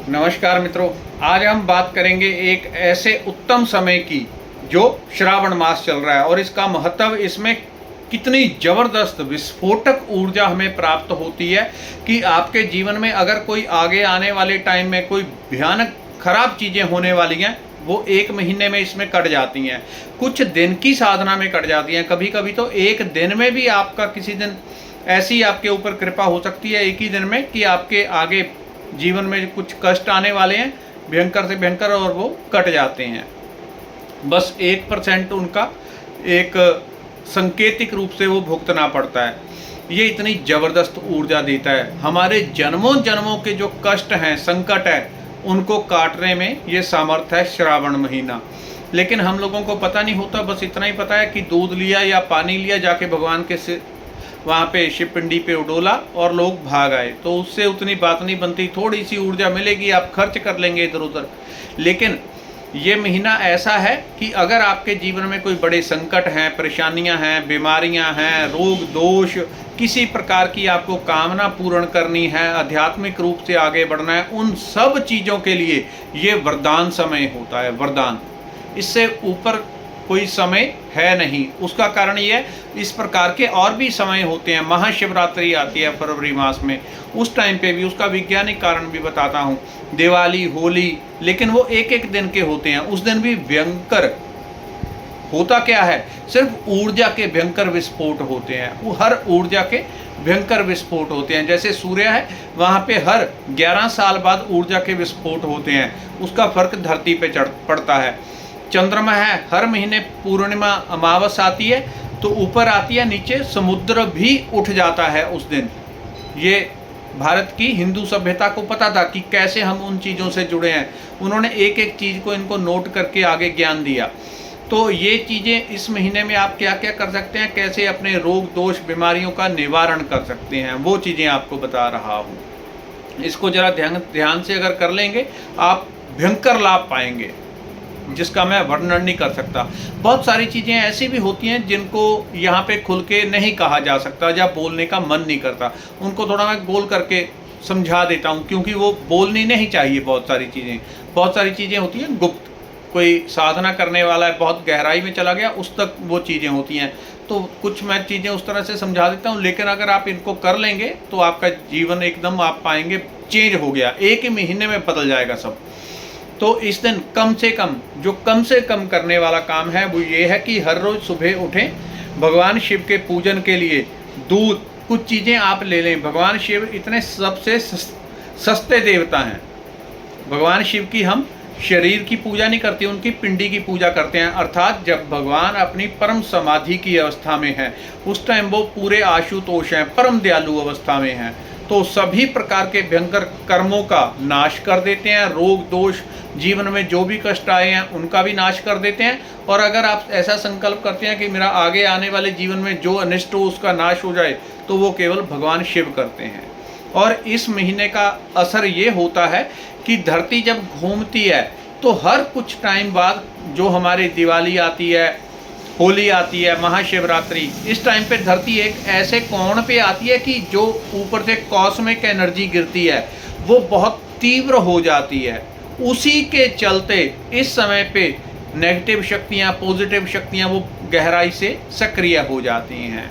नमस्कार मित्रों, आज हम बात करेंगे एक ऐसे उत्तम समय की जो श्रावण मास चल रहा है और इसका महत्व, इसमें कितनी ज़बरदस्त विस्फोटक ऊर्जा हमें प्राप्त होती है कि आपके जीवन में अगर कोई आगे आने वाले टाइम में कोई भयानक खराब चीज़ें होने वाली हैं, वो 1 महीने में इसमें कट जाती हैं। कुछ दिन की साधना में कट जाती हैं, कभी कभी तो एक दिन में भी आपका किसी दिन ऐसी आपके ऊपर कृपा हो सकती है एक ही दिन में कि आपके आगे जीवन में कुछ कष्ट आने वाले हैं भयंकर से भयंकर, और वो कट जाते हैं। बस 1% उनका एक सांकेतिक रूप से वो भुगतना पड़ता है। ये इतनी ज़बरदस्त ऊर्जा देता है, हमारे जन्मों जन्मों के जो कष्ट हैं, संकट है, उनको काटने में ये सामर्थ्य है श्रावण महीना। लेकिन हम लोगों को पता नहीं होता, बस इतना ही पता है कि दूध लिया या पानी लिया, जाके भगवान के वहाँ पे शिव पिंडी पे उडोला और लोग भाग आए, तो उससे उतनी बात नहीं बनती। थोड़ी सी ऊर्जा मिलेगी, आप खर्च कर लेंगे इधर उधर। लेकिन ये महीना ऐसा है कि अगर आपके जीवन में कोई बड़े संकट हैं, परेशानियां हैं, बीमारियां हैं, रोग दोष, किसी प्रकार की आपको कामना पूर्ण करनी है, आध्यात्मिक रूप से आगे बढ़ना है, उन सब चीज़ों के लिए ये वरदान समय होता है। वरदान, इससे ऊपर कोई समय है नहीं। उसका कारण ये है, इस प्रकार के और भी समय होते हैं। महाशिवरात्रि आती है फरवरी मास में, उस टाइम पे भी उसका वैज्ञानिक कारण भी बताता हूँ। दिवाली, होली, लेकिन वो एक एक दिन के होते हैं। उस दिन भी भयंकर होता क्या है, सिर्फ ऊर्जा के भयंकर विस्फोट होते हैं। वो हर ऊर्जा के भयंकर विस्फोट होते हैं। जैसे सूर्य है, वहाँ पे हर 11 साल बाद ऊर्जा के विस्फोट होते हैं, उसका फर्क धरती पे पड़ता है। चंद्रमा है, हर महीने पूर्णिमा अमावस आती है तो ऊपर आती है, नीचे समुद्र भी उठ जाता है उस दिन। ये भारत की हिंदू सभ्यता को पता था कि कैसे हम उन चीज़ों से जुड़े हैं। उन्होंने एक एक चीज़ को इनको नोट करके आगे ज्ञान दिया। तो ये चीज़ें इस महीने में आप क्या क्या कर सकते हैं, कैसे अपने रोग दोष बीमारियों का निवारण कर सकते हैं, वो चीज़ें आपको बता रहा हूँ। इसको ज़रा ध्यान से अगर कर लेंगे, आप भयंकर लाभ पाएंगे जिसका मैं वर्णन नहीं कर सकता। बहुत सारी चीज़ें ऐसी भी होती हैं जिनको यहाँ पे खुल के नहीं कहा जा सकता या बोलने का मन नहीं करता। उनको थोड़ा मैं बोल करके समझा देता हूँ, क्योंकि वो बोलनी नहीं चाहिए। बहुत सारी चीज़ें होती हैं गुप्त। कोई साधना करने वाला है, बहुत गहराई में चला गया, उस तक वो चीज़ें होती हैं। तो कुछ मैं चीज़ें उस तरह से समझा देता हूँ। लेकिन अगर आप इनको कर लेंगे तो आपका जीवन एकदम आप पाएंगे चेंज हो गया, एक ही महीने में बदल जाएगा सब। तो इस दिन कम से कम करने वाला काम है वो ये है कि हर रोज़ सुबह उठें, भगवान शिव के पूजन के लिए दूध, कुछ चीज़ें आप ले लें। भगवान शिव इतने सबसे सस्ते देवता हैं। भगवान शिव की हम शरीर की पूजा नहीं करते, उनकी पिंडी की पूजा करते हैं। अर्थात जब भगवान अपनी परम समाधि की अवस्था में हैं, उस टाइम वो पूरे आशुतोष हैं, परम दयालु अवस्था में हैं। तो सभी प्रकार के भयंकर कर्मों का नाश कर देते हैं। रोग दोष, जीवन में जो भी कष्ट आए हैं उनका भी नाश कर देते हैं। और अगर आप ऐसा संकल्प करते हैं कि मेरा आगे आने वाले जीवन में जो अनिष्ट हो उसका नाश हो जाए, तो वो केवल भगवान शिव करते हैं। और इस महीने का असर ये होता है कि धरती जब घूमती है तो हर कुछ टाइम बाद, जो हमारी दिवाली आती है, होली आती है, महाशिवरात्रि, इस टाइम पे धरती एक ऐसे कोण पे आती है कि जो ऊपर से कॉस्मिक एनर्जी गिरती है वो बहुत तीव्र हो जाती है। उसी के चलते इस समय पे नेगेटिव शक्तियाँ, पॉजिटिव शक्तियाँ वो गहराई से सक्रिय हो जाती हैं।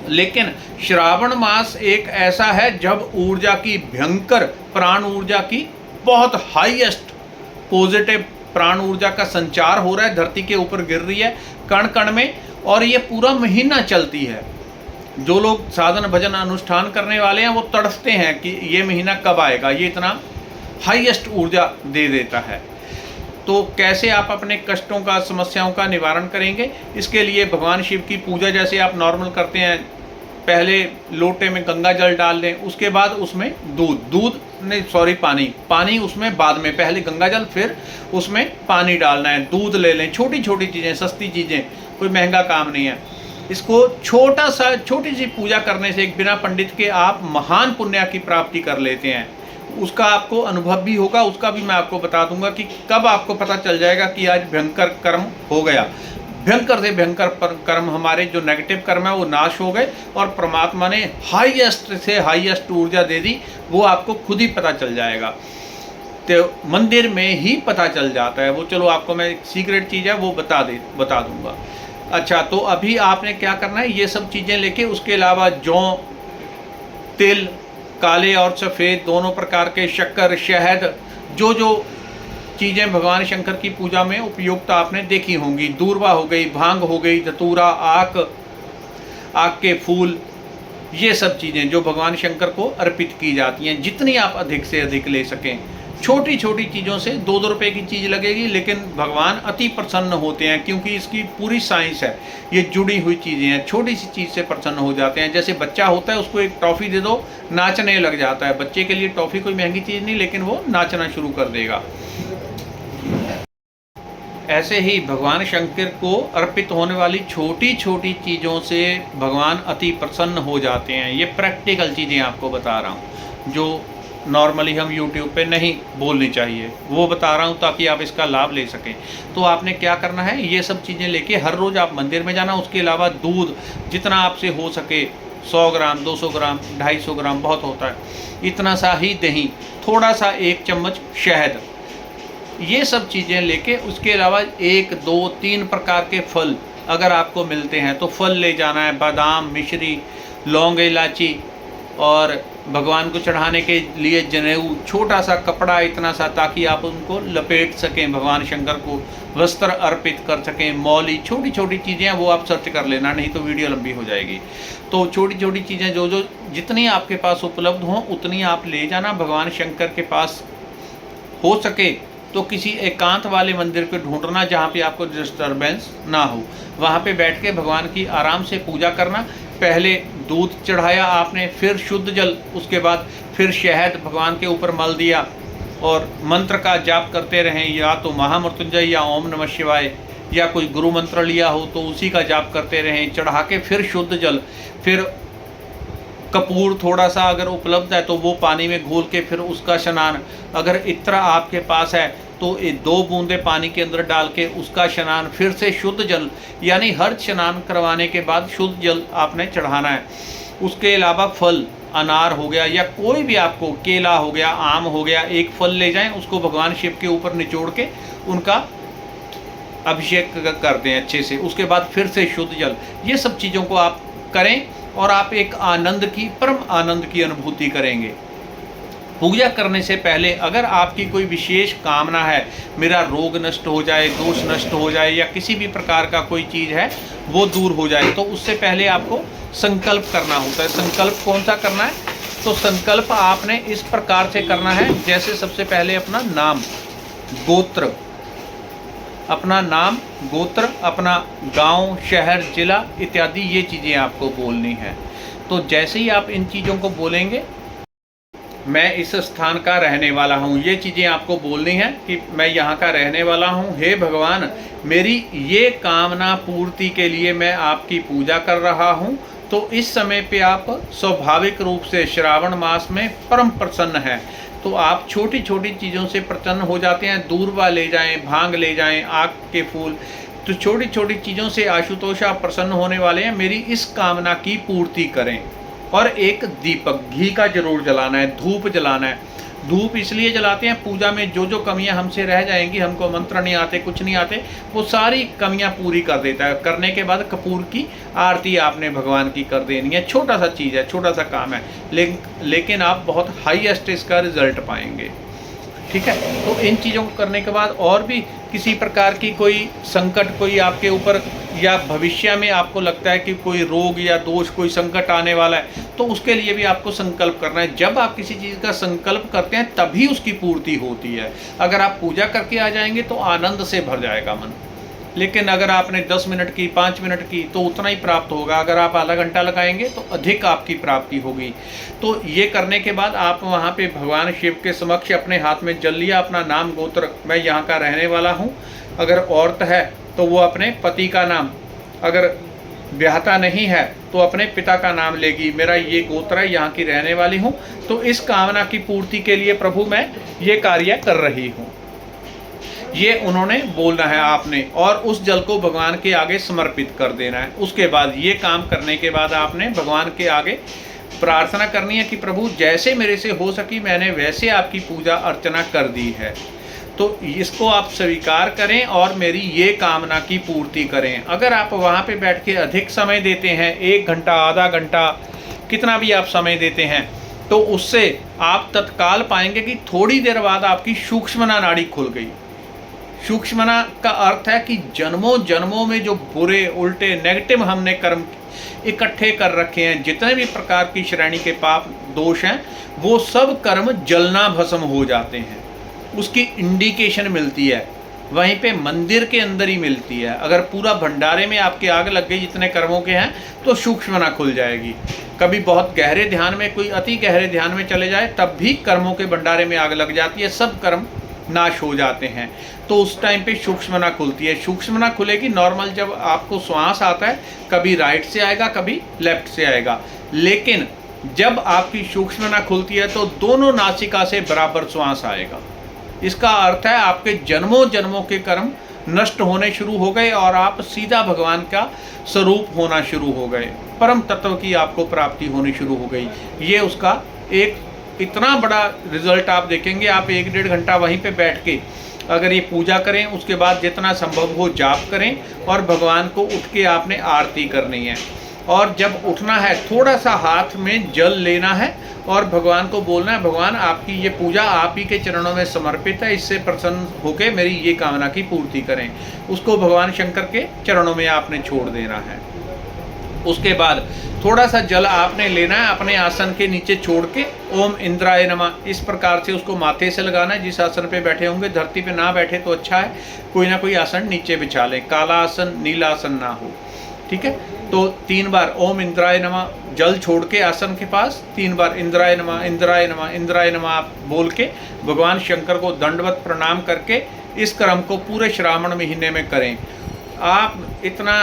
लेकिन श्रावण मास एक ऐसा है जब ऊर्जा की भयंकर, प्राण ऊर्जा की बहुत हाईएस्ट पॉजिटिव प्राण ऊर्जा का संचार हो रहा है, धरती के ऊपर गिर रही है कण कण में, और ये पूरा महीना चलती है। जो लोग साधन भजन अनुष्ठान करने वाले हैं वो तड़फते हैं कि ये महीना कब आएगा, ये इतना हाईएस्ट ऊर्जा दे देता है। तो कैसे आप अपने कष्टों का, समस्याओं का निवारण करेंगे, इसके लिए भगवान शिव की पूजा जैसे आप नॉर्मल करते हैं, पहले लोटे में गंगा जल डाल लें, उसके बाद उसमें पानी उसमें बाद में, पहले गंगा जल फिर उसमें पानी डालना है। दूध ले लें, छोटी छोटी चीज़ें, सस्ती चीज़ें, कोई महंगा काम नहीं है। इसको छोटी सी पूजा करने से एक बिना पंडित के आप महान पुण्य की प्राप्ति कर लेते हैं। उसका आपको अनुभव भी होगा, उसका भी मैं आपको बता दूंगा कि कब आपको पता चल जाएगा कि आज भयंकर कर्म हो गया। भयंकर से भयंकर कर्म, हमारे जो नेगेटिव कर्म है वो नाश हो गए और परमात्मा ने हाईएस्ट से हाईएस्ट ऊर्जा दे दी, वो आपको खुद ही पता चल जाएगा। तो मंदिर में ही पता चल जाता है। वो चलो आपको मैं सीक्रेट चीज़ है वो बता दूंगा। अच्छा, तो अभी आपने क्या करना है, ये सब चीज़ें लेके, उसके अलावा जौ, तिल, काले और सफ़ेद दोनों प्रकार के, शक्कर, शहद, जो जो चीज़ें भगवान शंकर की पूजा में उपयुक्त आपने देखी होंगी, दूर्वा हो गई, भांग हो गई, धतूरा, आक के फूल, ये सब चीज़ें जो भगवान शंकर को अर्पित की जाती हैं, जितनी आप अधिक से अधिक ले सकें। छोटी छोटी चीज़ों से 2-2 रुपए की चीज़ लगेगी, लेकिन भगवान अति प्रसन्न होते हैं, क्योंकि इसकी पूरी साइंस है, ये जुड़ी हुई चीज़ें हैं। छोटी सी चीज़ से प्रसन्न हो जाते हैं। जैसे बच्चा होता है, उसको एक टॉफ़ी दे दो, नाचने लग जाता है। बच्चे के लिए टॉफ़ी कोई महंगी चीज़ नहीं, लेकिन वो नाचना शुरू कर देगा। ऐसे ही भगवान शंकर को अर्पित होने वाली छोटी छोटी चीज़ों से भगवान अति प्रसन्न हो जाते हैं। ये प्रैक्टिकल चीज़ें आपको बता रहा हूँ, जो नॉर्मली हम YouTube पे नहीं बोलनी चाहिए, वो बता रहा हूँ ताकि आप इसका लाभ ले सकें। तो आपने क्या करना है, ये सब चीज़ें लेके हर रोज़ आप मंदिर में जाना। उसके अलावा दूध जितना आपसे हो सके, 100 ग्राम, 200 ग्राम, 250 ग्राम बहुत होता है, इतना सा ही दही, थोड़ा सा 1 चम्मच शहद, ये सब चीज़ें लेके, उसके अलावा 1, 2, 3 प्रकार के फल अगर आपको मिलते हैं तो फल ले जाना है। बादाम, मिश्री, लौंग, इलायची, और भगवान को चढ़ाने के लिए जनेऊ, छोटा सा कपड़ा इतना सा, ताकि आप उनको लपेट सकें, भगवान शंकर को वस्त्र अर्पित कर सकें। मौली, छोटी छोटी चीज़ें वो आप सर्च कर लेना, नहीं तो वीडियो लंबी हो जाएगी। तो छोटी छोटी चीज़ें जो जितनी आपके पास उपलब्ध हों उतनी आप ले जाना। भगवान शंकर के पास हो सके तो किसी एकांत वाले मंदिर को ढूंढना जहाँ पे आपको डिस्टर्बेंस ना हो, वहाँ पे बैठ के भगवान की आराम से पूजा करना। पहले दूध चढ़ाया आपने, फिर शुद्ध जल, उसके बाद फिर शहद भगवान के ऊपर मल दिया, और मंत्र का जाप करते रहें, या तो महामृत्युंजय या ओम नमः शिवाय, या कोई गुरु मंत्र लिया हो तो उसी का जाप करते रहें। चढ़ा के फिर शुद्ध जल, फिर कपूर थोड़ा सा अगर उपलब्ध है तो वो पानी में घोल के फिर उसका स्नान, अगर इत्र आपके पास है तो 2 बूंदे पानी के अंदर डाल के उसका स्नान, फिर से शुद्ध जल, यानी हर स्नान करवाने के बाद शुद्ध जल आपने चढ़ाना है। उसके अलावा फल, अनार हो गया या कोई भी, आपको केला हो गया, आम हो गया, एक फल ले जाएं, उसको भगवान शिव के ऊपर निचोड़ के उनका अभिषेक करते हैं अच्छे से। उसके बाद फिर से शुद्ध जल, ये सब चीज़ों को आप करें और आप एक आनंद की, परम आनंद की अनुभूति करेंगे। पूजा करने से पहले अगर आपकी कोई विशेष कामना है, मेरा रोग नष्ट हो जाए, दोष नष्ट हो जाए, या किसी भी प्रकार का कोई चीज़ है वो दूर हो जाए, तो उससे पहले आपको संकल्प करना होता है। संकल्प कौन सा करना है, तो संकल्प आपने इस प्रकार से करना है, जैसे सबसे पहले अपना नाम, गोत्र, अपना नाम, गोत्र, अपना गांव, शहर, जिला इत्यादि, ये चीज़ें आपको बोलनी है। तो जैसे ही आप इन चीज़ों को बोलेंगे, मैं इस स्थान का रहने वाला हूँ, ये चीज़ें आपको बोलनी है कि मैं यहाँ का रहने वाला हूँ। हे भगवान, मेरी ये कामना पूर्ति के लिए मैं आपकी पूजा कर रहा हूँ। तो इस समय पे आप स्वाभाविक रूप से श्रावण मास में परम प्रसन्न हैं, तो आप छोटी छोटी चीज़ों से प्रसन्न हो जाते हैं। दूर्वा ले जाएं, भांग ले जाएं, आक के फूल, तो छोटी छोटी चीज़ों से आशुतोष आप प्रसन्न होने वाले हैं। मेरी इस कामना की पूर्ति करें। और एक दीपक घी का जरूर जलाना है, धूप जलाना है। धूप इसलिए जलाते हैं, पूजा में जो जो कमियां हमसे रह जाएंगी, हमको मंत्र नहीं आते, कुछ नहीं आते, वो सारी कमियां पूरी कर देता है। करने के बाद कपूर की आरती आपने भगवान की कर देनी है। छोटा सा चीज़ है, छोटा सा काम है, लेकिन आप बहुत हाईएस्ट इसका रिजल्ट पाएंगे। ठीक है, तो इन चीज़ों को करने के बाद और भी किसी प्रकार की कोई संकट कोई आपके ऊपर, या भविष्य में आपको लगता है कि कोई रोग या दोष, कोई संकट आने वाला है, तो उसके लिए भी आपको संकल्प करना है। जब आप किसी चीज़ का संकल्प करते हैं तभी उसकी पूर्ति होती है। अगर आप पूजा करके आ जाएंगे तो आनंद से भर जाएगा मन, लेकिन अगर आपने 10 मिनट की, 5 मिनट की, तो उतना ही प्राप्त होगा। अगर आप आधा घंटा लगाएंगे तो अधिक आपकी प्राप्ति होगी। तो ये करने के बाद आप वहाँ पे भगवान शिव के समक्ष अपने हाथ में जल लिया, अपना नाम, गोत्र, मैं यहाँ का रहने वाला हूँ। अगर औरत है तो वो अपने पति का नाम, अगर ब्याहता नहीं है तो अपने पिता का नाम लेगी, मेरा ये गोत्र है, यहाँ की रहने वाली हूँ, तो इस कामना की पूर्ति के लिए प्रभु मैं ये कार्य कर रही हूँ, ये उन्होंने बोलना है आपने। और उस जल को भगवान के आगे समर्पित कर देना है। उसके बाद ये काम करने के बाद आपने भगवान के आगे प्रार्थना करनी है कि प्रभु जैसे मेरे से हो सकी मैंने वैसे आपकी पूजा अर्चना कर दी है, तो इसको आप स्वीकार करें और मेरी ये कामना की पूर्ति करें। अगर आप वहाँ पे बैठ के अधिक समय देते हैं, 1 घंटा, आधा घंटा, कितना भी आप समय देते हैं, तो उससे आप तत्काल पाएंगे कि थोड़ी देर बाद आपकी सूक्ष्मना नाड़ी खुल गई। सूक्ष्मना का अर्थ है कि जन्मों जन्मों में जो बुरे, उल्टे, नेगेटिव हमने कर्म इकट्ठे कर रखे हैं, जितने भी प्रकार की श्रेणी के पाप दोष हैं, वो सब कर्म जलना भस्म हो जाते हैं। उसकी इंडिकेशन मिलती है वहीं पे मंदिर के अंदर ही मिलती है। अगर पूरा भंडारे में आपकी आग लग गई जितने कर्मों के हैं, तो सूक्ष्मना खुल जाएगी। कभी बहुत गहरे ध्यान में, कोई अति गहरे ध्यान में चले जाए, तब भी कर्मों के भंडारे में आग लग जाती है, सब कर्म नाश हो जाते हैं। तो उस टाइम पे सूक्ष्मना खुलती है। सूक्ष्मना खुलेगी नॉर्मल जब आपको श्वास आता है, कभी राइट से आएगा, कभी लेफ्ट से आएगा, लेकिन जब आपकी सूक्ष्मना खुलती है तो दोनों नासिका से बराबर श्वास आएगा। इसका अर्थ है आपके जन्मों जन्मों के कर्म नष्ट होने शुरू हो गए और आप सीधा भगवान का स्वरूप होना शुरू हो गए, परम तत्व की आपको प्राप्ति होनी शुरू हो गई। ये उसका एक इतना बड़ा रिजल्ट आप देखेंगे। आप 1-1.5 घंटा वहीं पे बैठ के अगर ये पूजा करें, उसके बाद जितना संभव हो जाप करें और भगवान को उठ के आपने आरती करनी है। और जब उठना है थोड़ा सा हाथ में जल लेना है और भगवान को बोलना है, भगवान आपकी ये पूजा आप ही के चरणों में समर्पित है, इससे प्रसन्न होकर मेरी ये कामना की पूर्ति करें। उसको भगवान शंकर के चरणों में आपने छोड़ देना है। उसके बाद थोड़ा सा जल आपने लेना है, अपने आसन के नीचे छोड़ के ओम इंद्राय नमः इस प्रकार से उसको माथे से लगाना है। जिस आसन पे बैठे होंगे, धरती पे ना बैठे तो अच्छा है, कोई ना कोई आसन नीचे बिछा लें, काला आसन, नीला आसन ना हो, ठीक है। तो 3 बार ओम इंद्राय नमः जल छोड़ के आसन के पास 3 बार इंद्राय नमः, इंद्राय नमः, इंद्राय नमः आप बोल के भगवान शंकर को दंडवत प्रणाम करके इस क्रम को पूरे श्रावण महीने में करें। आप इतना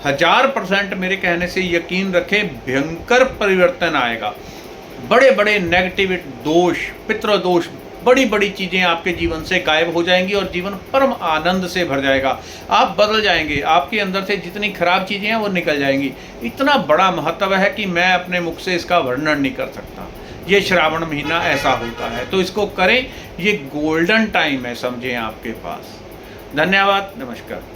1000% मेरे कहने से यकीन रखें, भयंकर परिवर्तन आएगा। बड़े बड़े नेगेटिव दोष, पितृदोष, बड़ी बड़ी चीज़ें आपके जीवन से गायब हो जाएंगी और जीवन परम आनंद से भर जाएगा। आप बदल जाएंगे, आपके अंदर से जितनी खराब चीज़ें हैं वो निकल जाएंगी। इतना बड़ा महत्व है कि मैं अपने मुख से इसका वर्णन नहीं कर सकता। ये श्रावण महीना ऐसा होता है, तो इसको करें, ये गोल्डन टाइम है, समझें आपके पास। धन्यवाद, नमस्कार।